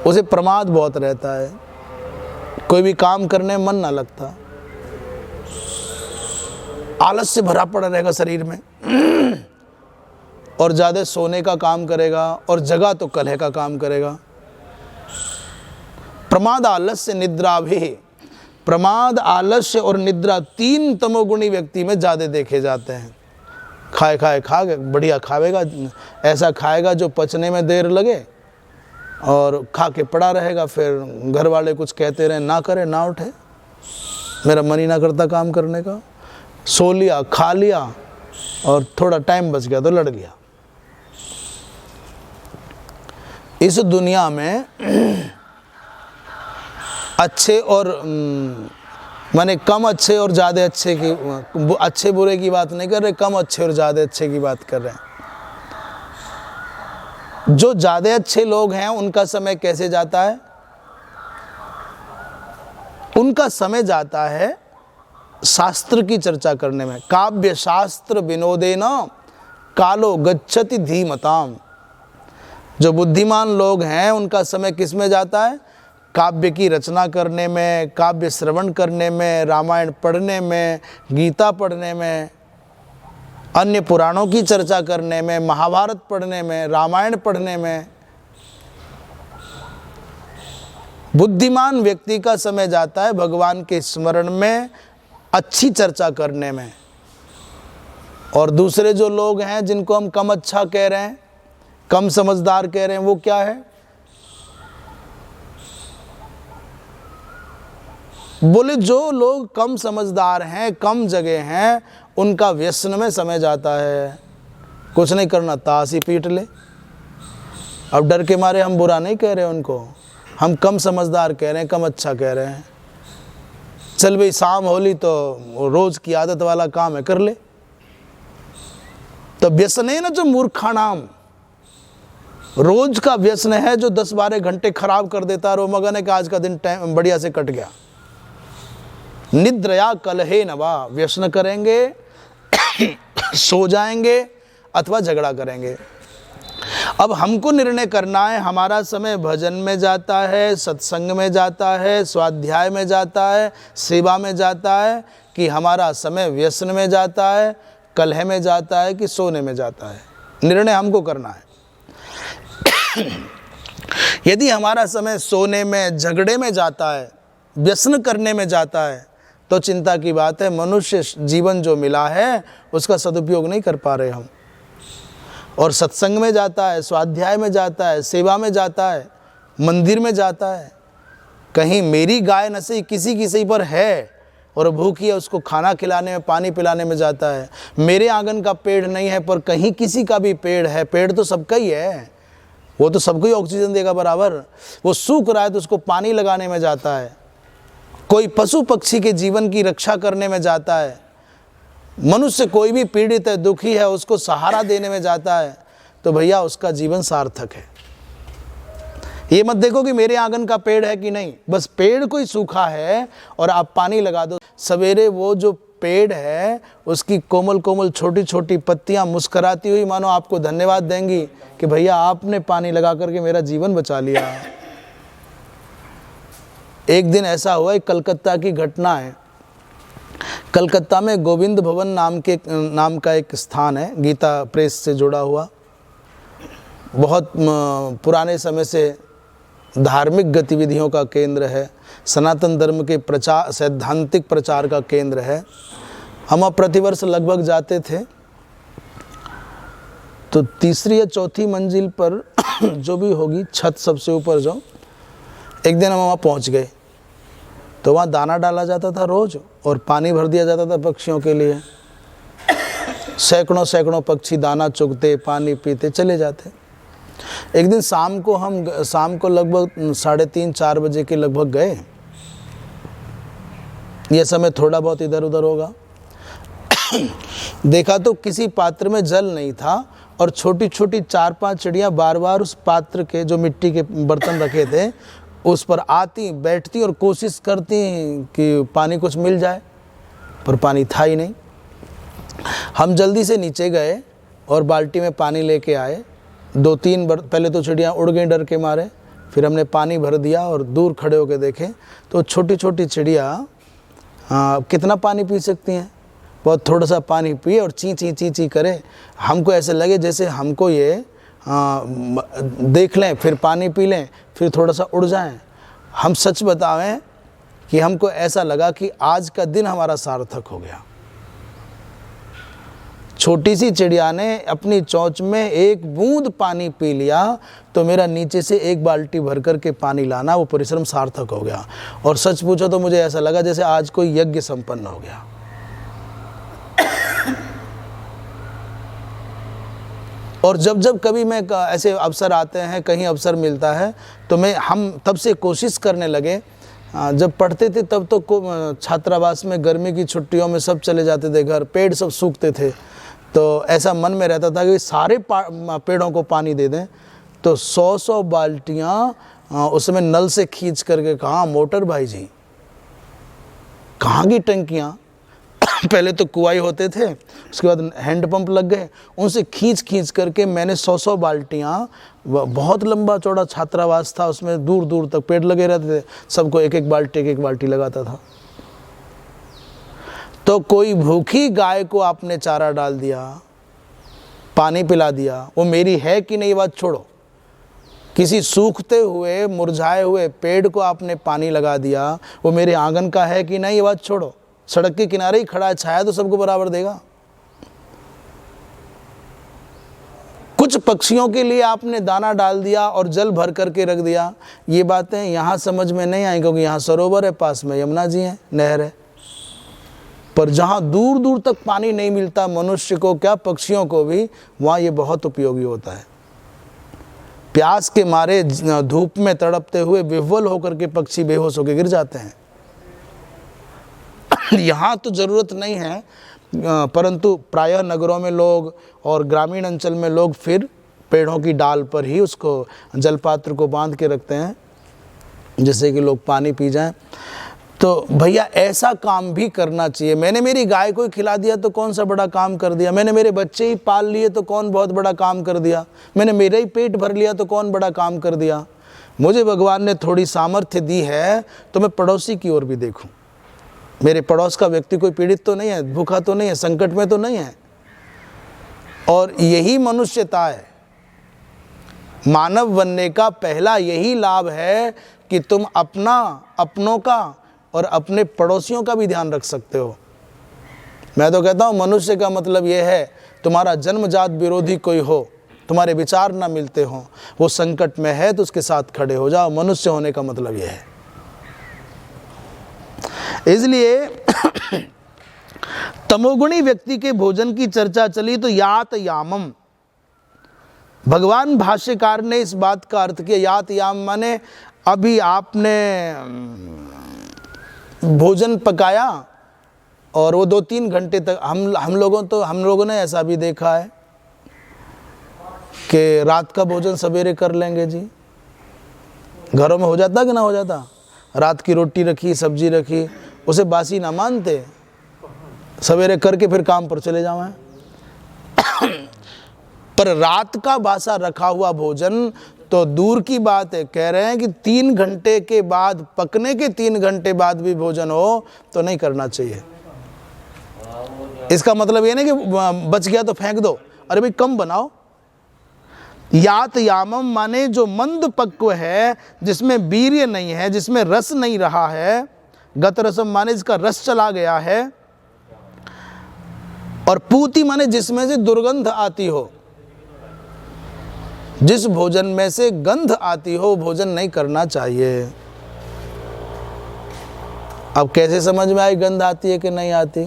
उसे प्रमाद बहुत रहता है, कोई भी काम करने में मन ना लगता, आलस से भरा पड़ा रहेगा शरीर में और ज़्यादा सोने का काम करेगा और जगह तो कलह का काम करेगा। प्रमाद आलस्य निद्रा भी, प्रमाद आलस्य और निद्रा तीन तमोगुणी व्यक्ति में ज़्यादा देखे जाते हैं। खाए खाए खा बढ़िया खाएगा, ऐसा खाएगा जो पचने में देर लगे और खा के पड़ा रहेगा, फिर घर वाले कुछ कहते रहे ना करे ना उठे, मेरा मन ही ना करता काम करने का। सो लिया, खा लिया और थोड़ा टाइम बच गया तो लड़ लिया। इस दुनिया में अच्छे और माने कम अच्छे और ज़्यादा अच्छे की, अच्छे बुरे की बात नहीं कर रहे, कम अच्छे और ज़्यादा अच्छे की बात कर रहे हैं। जो ज़्यादा अच्छे लोग हैं उनका समय कैसे जाता है? उनका समय जाता है शास्त्र की चर्चा करने में। काव्य शास्त्र विनोदेन कालो गच्छति धीमताम। जो बुद्धिमान लोग हैं उनका समय किस में जाता है? काव्य की रचना करने में, काव्य श्रवण करने में, रामायण पढ़ने में, गीता पढ़ने में, अन्य पुराणों की चर्चा करने में, महाभारत पढ़ने में, रामायण पढ़ने में। बुद्धिमान व्यक्ति का समय जाता है भगवान के स्मरण में, अच्छी चर्चा करने में। और दूसरे जो लोग हैं जिनको हम कम अच्छा कह रहे हैं, कम समझदार कह रहे हैं, वो क्या है? बोले जो लोग कम समझदार हैं, कम जगह हैं, उनका व्यसन में समय जाता है। कुछ नहीं करना, ताश ही पीट ले। अब डर के मारे हम बुरा नहीं कह रहे उनको, हम कम समझदार कह रहे हैं, कम अच्छा कह रहे हैं। चल भाई शाम होली तो रोज की आदत वाला काम है, कर ले। तो व्यसन है ना जो मूर्खाणाम, रोज का व्यसन है जो 10-12 घंटे खराब कर देता है। रो मगन है कि आज का दिन बढ़िया से कट गया। निद्रया कलहे नवा, व्यसन करेंगे सो जाएंगे अथवा झगड़ा करेंगे। अब हमको निर्णय करना है, हमारा समय भजन में जाता है, सत्संग में जाता है, स्वाध्याय में जाता है, सेवा में जाता है, कि हमारा समय व्यसन में जाता है, कलह में जाता है, कि सोने में जाता है। निर्णय हमको करना है। यदि हमारा समय सोने में, झगड़े में जाता है, व्यसन करने में जाता है, तो चिंता की बात है। मनुष्य जीवन जो मिला है उसका सदुपयोग नहीं कर पा रहे हम। और सत्संग में जाता है, स्वाध्याय में जाता है, सेवा में जाता है, मंदिर में जाता है। कहीं मेरी गाय नसी किसी पर है और भूखी है, उसको खाना खिलाने में, पानी पिलाने में जाता है। मेरे आंगन का पेड़ नहीं है पर कहीं किसी का भी पेड़ है। पेड़ तो सबका ही है, वो तो सबको ही ऑक्सीजन देगा बराबर। वो सूख रहा है तो उसको पानी लगाने में जाता है। कोई पशु पक्षी के जीवन की रक्षा करने में जाता है। मनुष्य कोई भी पीड़ित है, दुखी है, उसको सहारा देने में जाता है तो भैया उसका जीवन सार्थक है। ये मत देखो कि मेरे आंगन का पेड़ है कि नहीं, बस पेड़ कोई सूखा है और आप पानी लगा दो, सवेरे वो जो पेड़ है उसकी कोमल कोमल छोटी छोटी पत्तियां मुस्कुराती हुई मानो आपको धन्यवाद देंगी कि भैया आपने पानी लगा करके मेरा जीवन बचा लिया। एक दिन ऐसा हुआ, एक कलकत्ता की घटना है। कलकत्ता में गोविंद भवन नाम का एक स्थान है, गीता प्रेस से जुड़ा हुआ, बहुत पुराने समय से धार्मिक गतिविधियों का केंद्र है, सनातन धर्म के प्रचार, सैद्धांतिक प्रचार का केंद्र है। हम प्रतिवर्ष लगभग जाते थे। तो तीसरी या चौथी मंजिल पर जो भी होगी छत सबसे ऊपर जो, एक दिन हम वहाँ पहुँच गए तो वहाँ दाना डाला जाता था रोज और पानी भर दिया जाता था पक्षियों के लिए। सैकड़ों सैकड़ों पक्षी दाना चुगते, पानी पीते चले जाते। एक दिन शाम को लगभग 3:30-4 बजे के लगभग गए। यह समय थोड़ा बहुत इधर उधर होगा। देखा तो किसी पात्र में जल नहीं था और छोटी छोटी 4-5 चिड़ियाँ बार बार उस पात्र के, जो मिट्टी के बर्तन रखे थे, उस पर आती बैठती और कोशिश करती कि पानी कुछ मिल जाए, पर पानी था ही नहीं। हम जल्दी से नीचे गए और बाल्टी में पानी लेके आए। 2-3 बार पहले तो चिड़ियाँ उड़ गई डर के मारे, फिर हमने पानी भर दिया और दूर खड़े होकर देखे तो छोटी छोटी चिड़िया कितना पानी पी सकती हैं। बहुत थोड़ा सा पानी पिए और ची ची ची ची करे। हमको ऐसे लगे जैसे हमको ये देख लें, फिर पानी पी लें, फिर थोड़ा सा उड़ जाएं। हम सच बतावें कि हमको ऐसा लगा कि आज का दिन हमारा सार्थक हो गया। छोटी सी चिड़िया ने अपनी चोंच में एक बूंद पानी पी लिया तो मेरा नीचे से एक बाल्टी भर कर के पानी लाना, वो परिश्रम सार्थक हो गया। और सच पूछो तो मुझे ऐसा लगा जैसे आज कोई यज्ञ संपन्न हो गया। और जब जब कभी मैं ऐसे अवसर आते हैं, कहीं अवसर मिलता है तो हम तब से कोशिश करने लगे। जब पढ़ते थे तब तो छात्रावास में गर्मी की छुट्टियों में सब चले जाते थे घर, पेड़ सब सूखते थे, तो ऐसा मन में रहता था कि सारे पेड़ों को पानी दे दें। तो 100 बाल्टियाँ उसमें नल से खींच करके, कहाँ मोटर भाई जी, कहाँ की टंकियाँ। पहले तो कुआई होते थे, उसके बाद हैंडपंप लग गए, उनसे खींच खींच करके मैंने 100 बाल्टियाँ, बहुत लंबा चौड़ा छात्रावास था, उसमें दूर दूर तक पेड़ लगे रहते थे, सबको एक एक बाल्टी लगाता था। तो कोई भूखी गाय को आपने चारा डाल दिया, पानी पिला दिया, वो मेरी है कि नहीं बात छोड़ो। किसी सूखते हुए मुरझाए हुए पेड़ को आपने पानी लगा दिया, वो मेरे आंगन का है कि नहीं ये बात छोड़ो। सड़क के किनारे ही खड़ा है, छाया तो सबको बराबर देगा। कुछ पक्षियों के लिए आपने दाना डाल दिया और जल भर करके रख दिया। ये बातें यहाँ समझ में नहीं आई, क्योंकि यहाँ सरोवर है, पास में यमुना जी है, नहर है। पर जहाँ दूर दूर तक पानी नहीं मिलता मनुष्य को क्या, पक्षियों को भी, वहाँ ये बहुत उपयोगी होता है। प्यास के मारे धूप में तड़पते हुए विह्वल होकर के पक्षी बेहोश होकर गिर जाते हैं। यहाँ तो ज़रूरत नहीं है, परंतु प्रायः नगरों में लोग और ग्रामीण अंचल में लोग फिर पेड़ों की डाल पर ही उसको जलपात्र को बांध के रखते हैं, जिससे कि लोग पानी पी जाएं। तो भैया ऐसा काम भी करना चाहिए। मैंने मेरी गाय को खिला दिया तो कौन सा बड़ा काम कर दिया, मैंने मेरे बच्चे ही पाल लिए तो कौन बहुत बड़ा काम कर दिया, मैंने मेरा ही पेट भर लिया तो कौन बड़ा काम कर दिया। मुझे भगवान ने थोड़ी सामर्थ्य दी है तो मैं पड़ोसी की ओर भी देखूं। मेरे पड़ोस का व्यक्ति कोई पीड़ित तो नहीं है, भूखा तो नहीं है, संकट में तो नहीं है। और यही मनुष्यता है। मानव बनने का पहला यही लाभ है कि तुम अपनों का और अपने पड़ोसियों का भी ध्यान रख सकते हो। मैं तो कहता हूँ मनुष्य का मतलब यह है, तुम्हारा जन्मजात विरोधी कोई हो, तुम्हारे विचार ना मिलते हों, वो संकट में है तो उसके साथ खड़े हो जाओ। मनुष्य होने का मतलब यह है। इसलिए तमोगुणी व्यक्ति के भोजन की चर्चा चली तो यात यामम, भगवान भाष्यकार ने इस बात का अर्थ किया। यात याम माने अभी आपने भोजन पकाया और वो 2-3 घंटे तक हम लोगों ने ऐसा भी देखा है कि रात का भोजन सवेरे कर लेंगे जी। घरों में हो जाता कि ना हो जाता, रात की रोटी रखी, सब्जी रखी, उसे बासी ना मानते, सवेरे करके फिर काम पर चले जाओ। पर रात का बासा रखा हुआ भोजन तो दूर की बात है, कह रहे हैं कि 3 घंटे के बाद, पकने के 3 घंटे बाद भी भोजन हो तो नहीं करना चाहिए। इसका मतलब ये नहीं कि बच गया तो फेंक दो, अरे भाई कम बनाओ। यात यामम माने जो मंद पक्व है, जिसमें वीर्य नहीं है, जिसमें रस नहीं रहा है। गत रसम माने जिसका रस चला गया है। और पूति माने जिसमें से दुर्गंध आती हो, जिस भोजन में से गंध आती हो भोजन नहीं करना चाहिए। अब कैसे समझ में आई गंध आती है कि नहीं आती?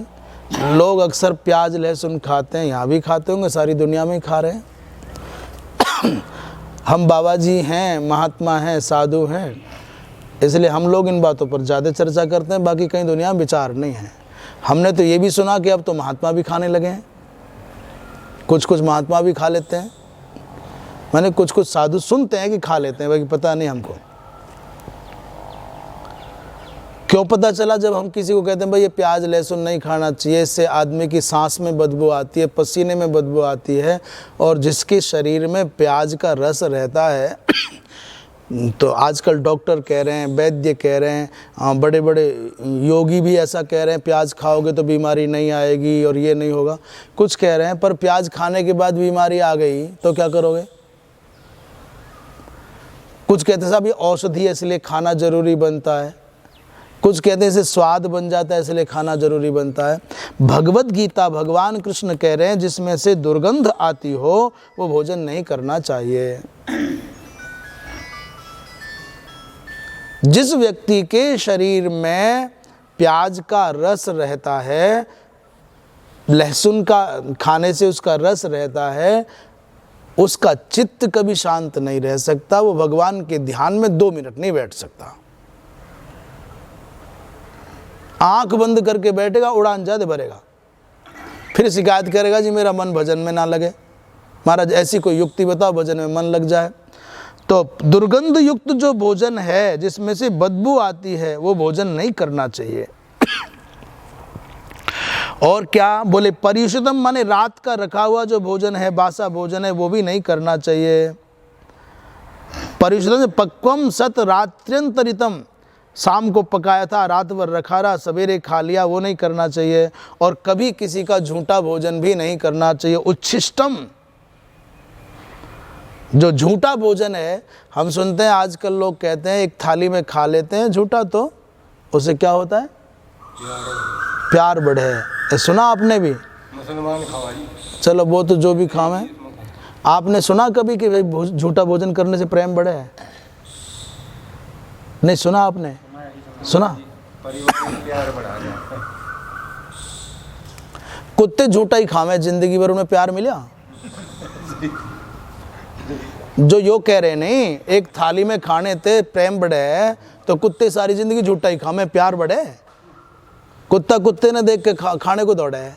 लोग अक्सर प्याज लहसुन खाते हैं, यहाँ भी खाते होंगे, सारी दुनिया में ही खा रहे हैं। हम बाबा जी हैं, महात्मा हैं, साधु हैं, इसलिए हम लोग इन बातों पर ज़्यादा चर्चा करते हैं, बाकी कहीं दुनिया में विचार नहीं है। हमने तो ये भी सुना कि अब तो महात्मा भी खाने लगे हैं, कुछ महात्मा भी खा लेते हैं। मैंने कुछ साधु सुनते हैं कि खा लेते हैं, बाकी पता नहीं हमको। क्यों पता चला? जब हम किसी को कहते हैं भाई ये प्याज लहसुन नहीं खाना चाहिए, इससे आदमी की सांस में बदबू आती है, पसीने में बदबू आती है, और जिसके शरीर में प्याज का रस रहता है तो आजकल डॉक्टर कह रहे हैं, वैद्य कह रहे हैं, बड़े बड़े योगी भी ऐसा कह रहे हैं, प्याज खाओगे तो बीमारी नहीं आएगी और ये नहीं होगा, कुछ कह रहे हैं। पर प्याज खाने के बाद बीमारी आ गई तो क्या करोगे? कुछ कहते हैं साहब ये औषधि है इसलिए खाना जरूरी बनता है, कुछ कहते हैं इसे स्वाद बन जाता है इसलिए खाना जरूरी बनता है। भगवत गीता भगवान कृष्ण कह रहे हैं जिसमें से दुर्गंध आती हो वो भोजन नहीं करना चाहिए। जिस व्यक्ति के शरीर में प्याज का रस रहता है, लहसुन का खाने से उसका रस रहता है, उसका चित्त कभी शांत नहीं रह सकता, वो भगवान के ध्यान में 2 मिनट नहीं बैठ सकता। आंख बंद करके बैठेगा, उड़ान जाते भरेगा, फिर शिकायत करेगा जी मेरा मन भजन में ना लगे। महाराज ऐसी कोई युक्ति बताओ भजन में मन लग जाए। तो दुर्गंध युक्त जो भोजन है, जिसमें से बदबू आती है, वो भोजन नहीं करना चाहिए। और क्या बोले? परिशुद्धम माने रात का रखा हुआ जो भोजन है, बासा भोजन है, वो भी नहीं करना चाहिए। परिशुद्धम पक्वम सत रात्र्यंतरितम, शाम को पकाया था, रात भर रखा रहा, सवेरे खा लिया, वो नहीं करना चाहिए। और कभी किसी का झूठा भोजन भी नहीं करना चाहिए। उच्छिष्टम, जो झूठा भोजन है, हम सुनते हैं आजकल लोग कहते हैं एक थाली में खा लेते हैं झूठा तो उसे क्या होता है? प्यार बढ़े। ये सुना आपने भी? मुसलमान खावा जी। चलो वो तो जो भी खावे। आपने सुना कभी कि भाई झूठा भोजन करने से प्रेम बढ़े है? नहीं सुना आपने? सुना? परिवार में प्यार बढ़ा जाता है। कुत्ते झूठा ही खावे, जिंदगी भर उन्हें प्यार मिला? जो यो कह रहे नहीं, एक थाली में खाने थे प्रेम बढ़े, तो कुत्ते सारी जिंदगी झूठा ही खावे, प्यार बढ़े? कुत्ता कुत्ते ने देख के खाने को दौड़ा है।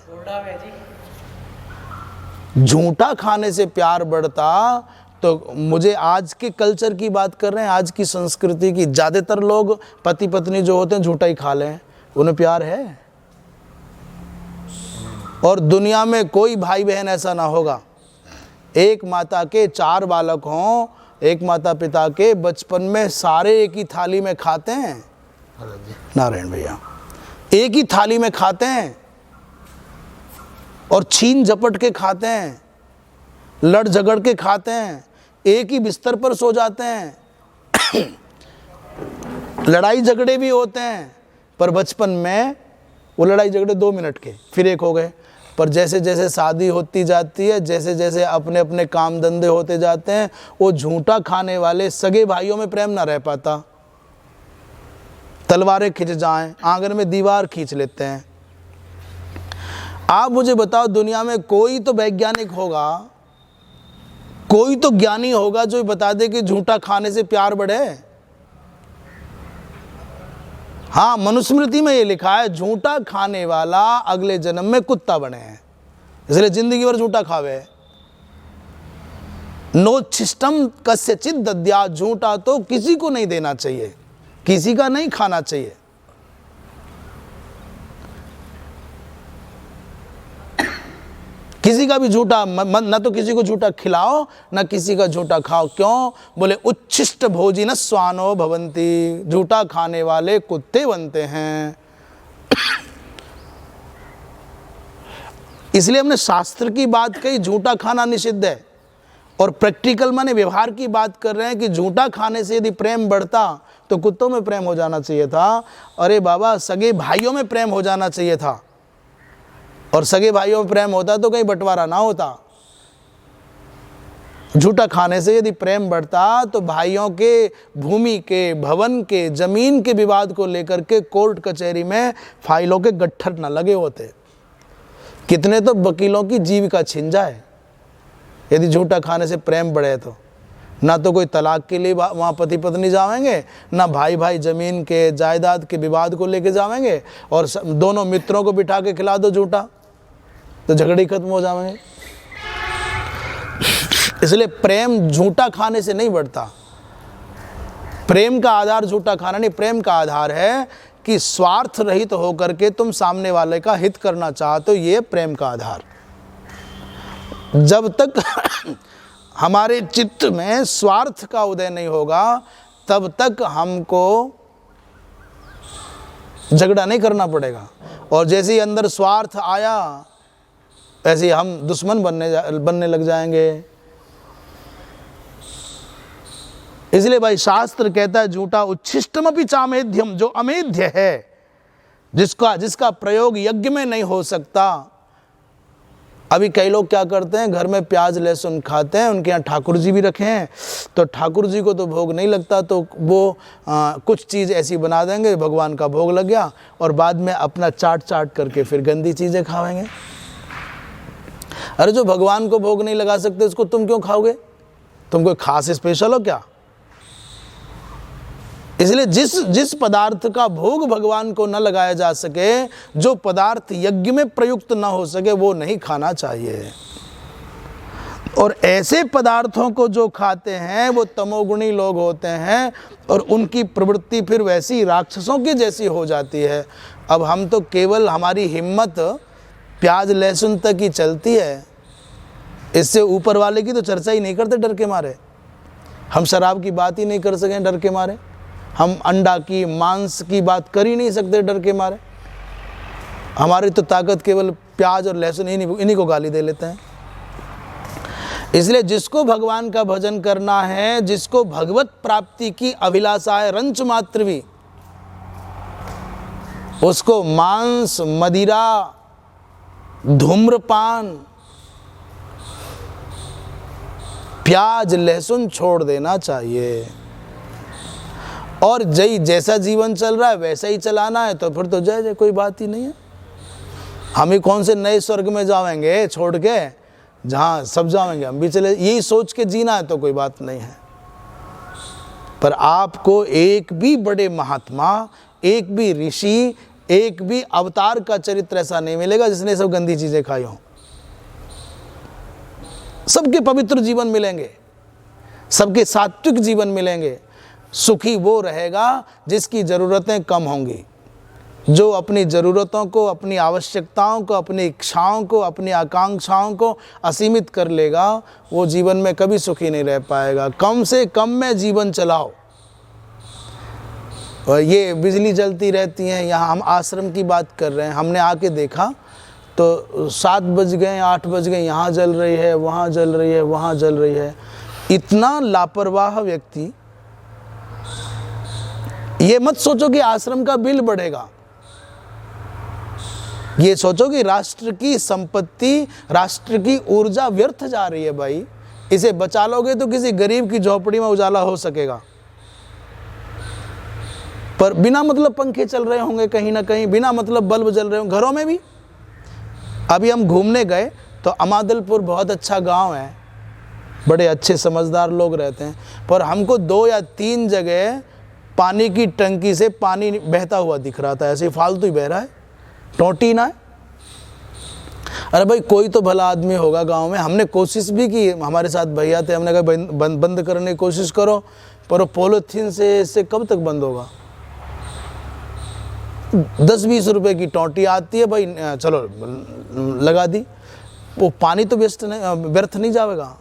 झूठा खाने से प्यार बढ़ता तो मुझे आज के कल्चर की बात कर रहे हैं, आज की संस्कृति की। ज़्यादातर लोग पति पत्नी जो होते हैं झूठा ही खा लें, उन्हें प्यार है। और दुनिया में कोई भाई बहन ऐसा ना होगा, एक माता के 4 बालक हों, एक माता पिता के, बचपन में सारे एक ही थाली में खाते हैं। नारायण भैया, एक ही थाली में खाते हैं और छीन झपट के खाते हैं, लड़ झगड़ के खाते हैं, एक ही बिस्तर पर सो जाते हैं। लड़ाई झगड़े भी होते हैं, पर बचपन में वो लड़ाई झगड़े 2 मिनट के, फिर एक हो गए। पर जैसे जैसे शादी होती जाती है, जैसे जैसे अपने अपने काम धंधे होते जाते हैं, वो झूठा खाने वाले सगे भाइयों में प्रेम ना रह पाता। तलवारें खिंच जाएं, आंगन में दीवार खींच लेते हैं। आप मुझे बताओ, दुनिया में कोई तो वैज्ञानिक होगा, कोई तो ज्ञानी होगा जो बता दे कि झूठा खाने से प्यार बढ़े? हाँ, मनुस्मृति में ये लिखा है झूठा खाने वाला अगले जन्म में कुत्ता बने हैं, इसलिए जिंदगी भर झूठा खावे। नोच्छिष्टम कस्यचित् दद्यात्, झूठा तो किसी को नहीं देना चाहिए, किसी का नहीं खाना चाहिए। किसी का भी झूठा न तो किसी को झूठा खिलाओ न किसी का झूठा खाओ। क्यों? बोले उच्छिष्ट भोजिन स्वानो भवन्ति, झूठा खाने वाले कुत्ते बनते हैं। इसलिए हमने शास्त्र की बात कही, झूठा खाना निषिद्ध है, और प्रैक्टिकल माने व्यवहार की बात कर रहे हैं कि झूठा खाने से यदि प्रेम बढ़ता तो कुत्तों में प्रेम हो जाना चाहिए था। अरे बाबा, सगे भाइयों में प्रेम हो जाना चाहिए था, और सगे भाइयों में प्रेम होता तो कहीं बंटवारा ना होता। झूठा खाने से यदि प्रेम बढ़ता तो भाइयों के भूमि के, भवन के, जमीन के विवाद को लेकर के कोर्ट कचहरी में फाइलों के गट्ठर न लगे होते। कितने तो वकीलों की जीविका छिन जाए यदि झूठा खाने से प्रेम बढ़े तो। ना तो कोई तलाक के लिए वहाँ पति पत्नी जाएंगे, ना भाई भाई जमीन के जायदाद के विवाद को लेके जाएंगे, और दोनों मित्रों को बिठा के खिला दो झूठा तो झगड़े खत्म हो जाएंगे। इसलिए प्रेम झूठा खाने से नहीं बढ़ता। प्रेम का आधार झूठा खाना नहीं, प्रेम का आधार है कि स्वार्थ रहित होकर के तुम सामने वाले का हित करना चाहते हो, ये प्रेम का आधार। जब तक हमारे चित्त में स्वार्थ का उदय नहीं होगा तब तक हमको झगड़ा नहीं करना पड़ेगा, और जैसे ही अंदर स्वार्थ आया ऐसे ही हम दुश्मन बनने लग जाएंगे। इसलिए भाई शास्त्र कहता है झूठा उच्छिष्टमपि चामेध्यम, जो अमेध्य है, जिसका प्रयोग यज्ञ में नहीं हो सकता। अभी कई लोग क्या करते हैं, घर में प्याज लहसुन खाते हैं, उनके यहाँ ठाकुर जी भी रखे हैं, तो ठाकुर जी को तो भोग नहीं लगता, तो वो कुछ चीज़ ऐसी बना देंगे, भगवान का भोग लग गया, और बाद में अपना चाट करके फिर गंदी चीज़ें खावेंगे। अरे जो भगवान को भोग नहीं लगा सकते उसको तुम क्यों खाओगे? तुम कोई खास स्पेशल हो क्या? इसलिए जिस पदार्थ का भोग भगवान को न लगाया जा सके, जो पदार्थ यज्ञ में प्रयुक्त न हो सके, वो नहीं खाना चाहिए। और ऐसे पदार्थों को जो खाते हैं वो तमोगुणी लोग होते हैं, और उनकी प्रवृत्ति फिर वैसी राक्षसों की जैसी हो जाती है। अब हम तो केवल हमारी हिम्मत प्याज लहसुन तक ही चलती है, इससे ऊपर वाले की तो चर्चा ही नहीं करते डर के मारे। हम शराब की बात ही नहीं कर सकें डर के मारे, हम अंडा की मांस की बात कर ही नहीं सकते डर के मारे। हमारी तो ताकत केवल प्याज और लहसुन इन्हीं को गाली दे लेते हैं। इसलिए जिसको भगवान का भजन करना है, जिसको भगवत प्राप्ति की अभिलाषा है रंच मात्र भी, उसको मांस, मदिरा, धूम्रपान, प्याज लहसुन छोड़ देना चाहिए। और जैसा जीवन चल रहा है वैसा ही चलाना है, तो फिर तो जय कोई बात ही नहीं है। हम ही कौन से नए स्वर्ग में जाएंगे छोड़ के, जहाँ सब जाएंगे हम भी चले, यही सोच के जीना है तो कोई बात नहीं है। पर आपको एक भी बड़े महात्मा, एक भी ऋषि, एक भी अवतार का चरित्र ऐसा नहीं मिलेगा जिसने सब गंदी चीजें खाई हों। सबके पवित्र जीवन मिलेंगे, सबके सात्विक जीवन मिलेंगे। सुखी वो रहेगा जिसकी ज़रूरतें कम होंगी, जो अपनी ज़रूरतों को, अपनी आवश्यकताओं को, अपनी इच्छाओं को, अपनी आकांक्षाओं को असीमित कर लेगा, वो जीवन में कभी सुखी नहीं रह पाएगा। कम से कम में जीवन चलाओ। और ये बिजली जलती रहती है, यहाँ हम आश्रम की बात कर रहे हैं, हमने आके देखा तो 7 बज गए, 8 बज गए, यहाँ जल रही है, वहाँ जल रही है, वहाँ जल रही है। इतना लापरवाह व्यक्ति, ये मत सोचो कि आश्रम का बिल बढ़ेगा, ये सोचो कि राष्ट्र की संपत्ति, राष्ट्र की ऊर्जा व्यर्थ जा रही है। भाई इसे बचा लोगे तो किसी गरीब की झोपड़ी में उजाला हो सकेगा। पर बिना मतलब पंखे चल रहे होंगे कहीं ना कहीं, बिना मतलब बल्ब जल रहे होंगे घरों में भी। अभी हम घूमने गए तो अमादलपुर बहुत अच्छा गांव है, बड़े अच्छे समझदार लोग रहते हैं, पर हमको 2 या 3 जगह पानी की टंकी से पानी बहता हुआ दिख रहा था, ऐसे फालतू ही बह रहा है, टोटी ना है। अरे भाई कोई तो भला आदमी होगा गांव में, हमने कोशिश भी की, हमारे साथ भैया थे, हमने कहा बंद करने की कोशिश करो, पर पॉलीथीन से इससे कब तक बंद होगा। 10-20 रुपए की टोटी आती है भाई, चलो लगा दी, वो पानी तो व्यर्थ नहीं जाएगा।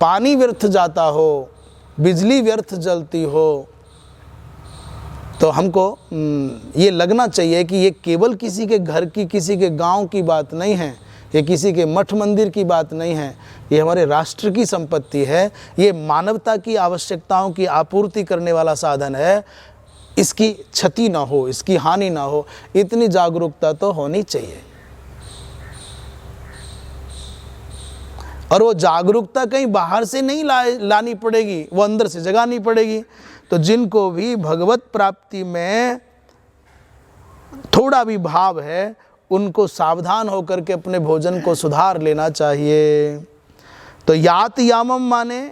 पानी व्यर्थ जाता हो, बिजली व्यर्थ जलती हो, तो हमको ये लगना चाहिए कि ये केवल किसी के घर की, किसी के गांव की बात नहीं है, ये किसी के मठ मंदिर की बात नहीं है, ये हमारे राष्ट्र की संपत्ति है, ये मानवता की आवश्यकताओं की आपूर्ति करने वाला साधन है। इसकी क्षति ना हो, इसकी हानि ना हो, इतनी जागरूकता तो होनी चाहिए। और वो जागरूकता कहीं बाहर से नहीं लानी पड़ेगी, वो अंदर से जगानी पड़ेगी। तो जिनको भी भगवत प्राप्ति में थोड़ा भी भाव है, उनको सावधान होकर के अपने भोजन को सुधार लेना चाहिए। तो यात यामम माने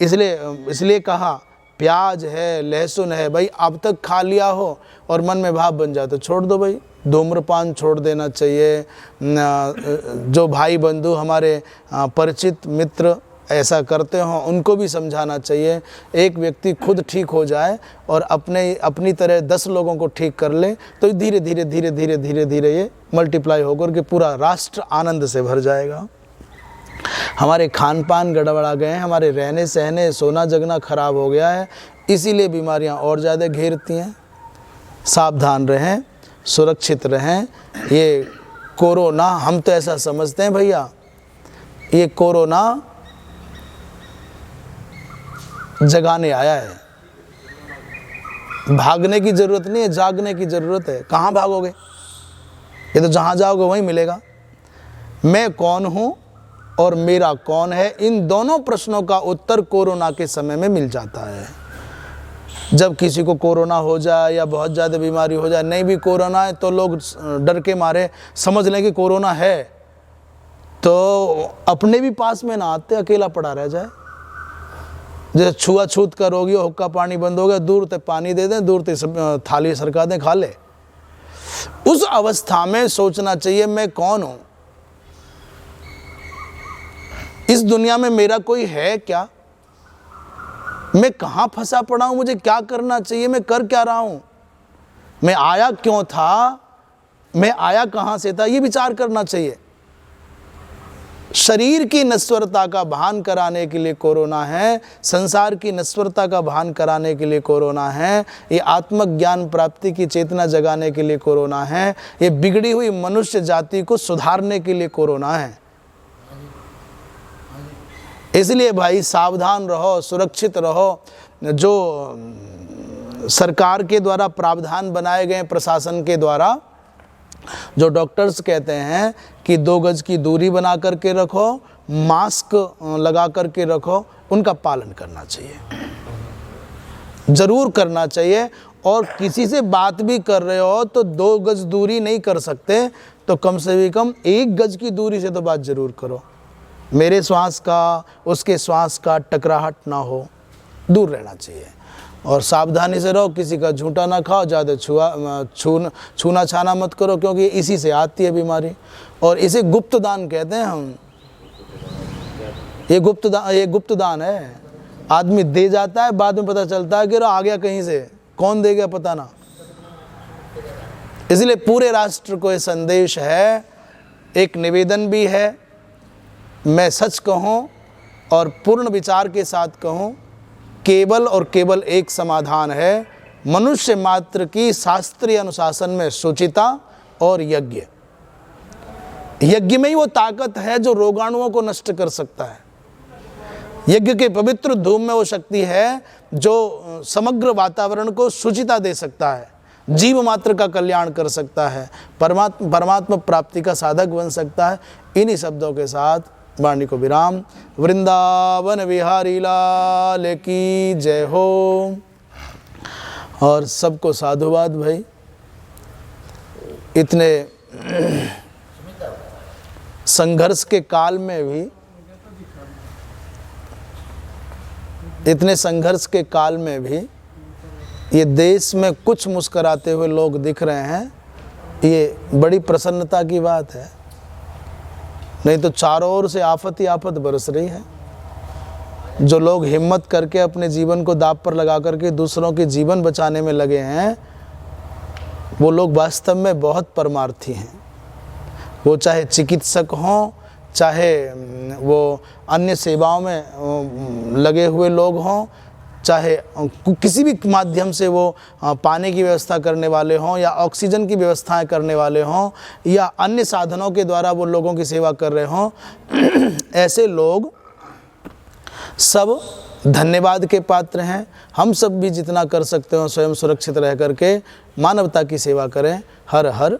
इसलिए कहा प्याज है, लहसुन है, भाई अब तक खा लिया हो और मन में भाव बन जाए तो छोड़ दो भाई, धूम्रपान छोड़ देना चाहिए। जो भाई बंधु हमारे परिचित मित्र ऐसा करते हो उनको भी समझाना चाहिए। एक व्यक्ति खुद ठीक हो जाए और अपनी तरह 10 लोगों को ठीक कर ले तो धीरे धीरे ये मल्टीप्लाई होकर के पूरा राष्ट्र आनंद से भर जाएगा। हमारे खान पान गड़बड़ा गए हैं, हमारे रहने सहने सोना जगना खराब हो गया है, इसीलिए बीमारियां और ज़्यादा घेरती हैं। सावधान रहें, सुरक्षित रहें। ये कोरोना, हम तो ऐसा समझते हैं भैया, ये कोरोना जगाने आया है, भागने की ज़रूरत नहीं है, जागने की ज़रूरत है। कहाँ भागोगे, ये तो जहाँ जाओगे वहीं मिलेगा। मैं कौन हूँ और मेरा कौन है, इन दोनों प्रश्नों का उत्तर कोरोना के समय में मिल जाता है। जब किसी को कोरोना हो जाए या बहुत ज़्यादा बीमारी हो जाए, नहीं भी कोरोना है तो लोग डर के मारे समझ लें कि कोरोना है, तो अपने भी पास में ना आते, अकेला पड़ा रह जाए। जैसे छुआछूत का रोगी हो, हुक्का पानी बंद हो गया, दूर तक पानी दे दें, दूर तक थाली सरका दें, खा ले। उस अवस्था में सोचना चाहिए मैं कौन हूं, इस दुनिया में मेरा कोई है क्या, मैं कहां फंसा पड़ा हूं, मुझे क्या करना चाहिए, मैं कर क्या रहा हूं, मैं आया क्यों था, मैं आया कहां से था, ये विचार करना चाहिए। शरीर की नश्वरता का भान कराने के लिए कोरोना है, संसार की नश्वरता का भान कराने के लिए कोरोना है, ये आत्मज्ञान प्राप्ति की चेतना जगाने के लिए कोरोना है, ये बिगड़ी हुई मनुष्य जाति को सुधारने के लिए कोरोना है। इसलिए भाई सावधान रहो, सुरक्षित रहो। जो सरकार के द्वारा प्रावधान बनाए गए, प्रशासन के द्वारा जो डॉक्टर्स कहते हैं कि 2 गज की दूरी बना करके रखो, मास्क लगा करके रखो, उनका पालन करना चाहिए, ज़रूर करना चाहिए। और किसी से बात भी कर रहे हो तो 2 गज दूरी नहीं कर सकते तो कम से भी कम 1 गज की दूरी से तो बात ज़रूर करो। मेरे श्वास का उसके श्वास का टकराहट ना हो, दूर रहना चाहिए। और सावधानी से रहो, किसी का झूठा ना खाओ, ज़्यादा छूना छाना मत करो, क्योंकि इसी से आती है बीमारी। और इसे गुप्त दान कहते हैं हम, ये गुप्त दान है। आदमी दे जाता है, बाद में पता चलता है कि आ गया कहीं से, कौन दे गया पता ना। इसलिए पूरे राष्ट्र को ये संदेश है, एक निवेदन भी है, मैं सच कहूँ और पूर्ण विचार के साथ कहूँ, केवल और केवल एक समाधान है, मनुष्य मात्र की शास्त्रीय अनुशासन में शुचिता और यज्ञ। यज्ञ में ही वो ताकत है जो रोगाणुओं को नष्ट कर सकता है। यज्ञ के पवित्र धूम में वो शक्ति है जो समग्र वातावरण को शुचिता दे सकता है, जीव मात्र का कल्याण कर सकता है, परमात्मा प्राप्ति का साधक बन सकता है। इन्हीं शब्दों के साथ वाणी को विराम। वृंदावन विहारी लाल की जय हो। और सबको साधुवाद भाई। इतने संघर्ष के काल में भी, इतने संघर्ष के काल में भी ये देश में कुछ मुस्कराते हुए लोग दिख रहे हैं, ये बड़ी प्रसन्नता की बात है। नहीं तो चारों ओर से आफत ही आफत बरस रही है। जो लोग हिम्मत करके अपने जीवन को दांव पर लगा करके दूसरों के जीवन बचाने में लगे हैं, वो लोग वास्तव में बहुत परमार्थी हैं। वो चाहे चिकित्सक हों, चाहे वो अन्य सेवाओं में लगे हुए लोग हों, चाहे किसी भी माध्यम से वो पानी की व्यवस्था करने वाले हों या ऑक्सीजन की व्यवस्थाएं करने वाले हों या अन्य साधनों के द्वारा वो लोगों की सेवा कर रहे हों, ऐसे लोग सब धन्यवाद के पात्र हैं। हम सब भी जितना कर सकते हो स्वयं सुरक्षित रह करके मानवता की सेवा करें। हर हर